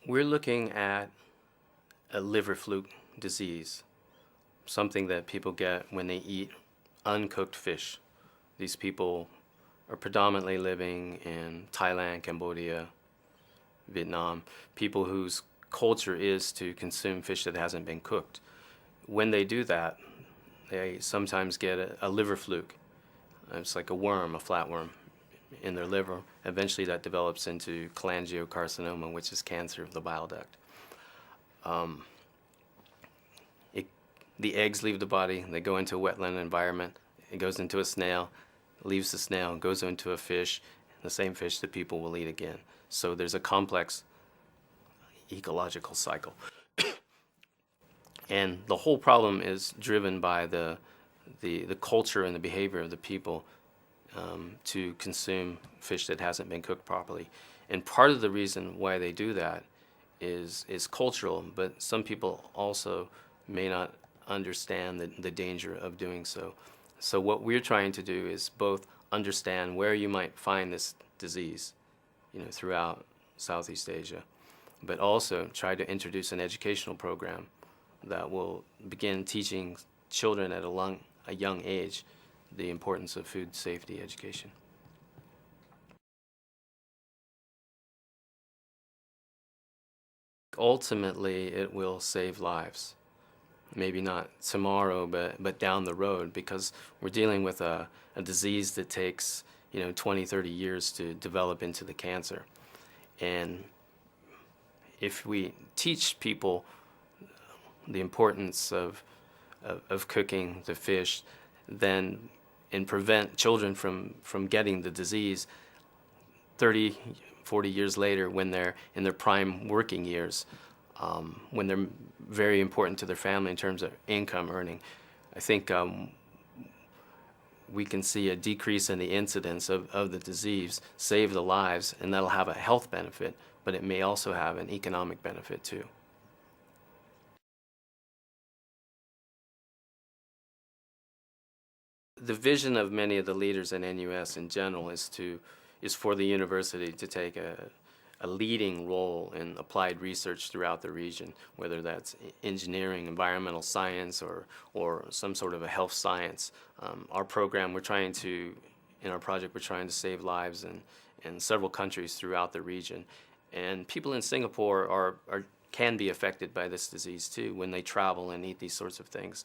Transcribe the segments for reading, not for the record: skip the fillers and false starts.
We're looking at a liver fluke disease, something that people get when they eat uncooked fish. These people are predominantly living in Thailand, Cambodia, Vietnam, people whose culture is to consume fish that hasn't been cooked. When they do that, they sometimes get a liver fluke. It's like a worm, a flatworm in their liver. Eventually that develops into cholangiocarcinoma, which is cancer of the bile duct. The eggs leave the body, they go into a wetland environment, it goes into a snail, leaves the snail, goes into a fish, the same fish that people will eat again. So there's a complex ecological cycle. And the whole problem is driven by the culture and the behavior of the people to consume fish that hasn't been cooked properly. And part of the reason why they do that is cultural, but some people also may not understand the danger of doing so. So what we're trying to do is both understand where you might find this disease, throughout Southeast Asia, but also try to introduce an educational program that will begin teaching children at a young age the importance of food safety education. Ultimately, it will save lives. Maybe not tomorrow, but down the road, because we're dealing with a disease that takes 20, 30 years to develop into the cancer. And if we teach people the importance of cooking the fish, then and prevent children from getting the disease 30, 40 years later when they're in their prime working years, when they're very important to their family in terms of income earning, I think we can see a decrease in the incidence of the disease, save the lives, and that'll have a health benefit, but it may also have an economic benefit too. The vision of many of the leaders in NUS in general is for the university to take a leading role in applied research throughout the region, whether that's engineering, environmental science, or some sort of a health science. Our program, in our project, we're trying to save lives in several countries throughout the region. And people in Singapore can be affected by this disease too when they travel and eat these sorts of things.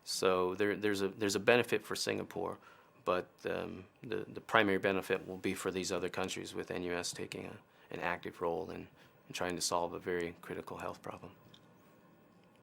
So there's a benefit for Singapore, but the primary benefit will be for these other countries, with NUS taking an active role in trying to solve a very critical health problem.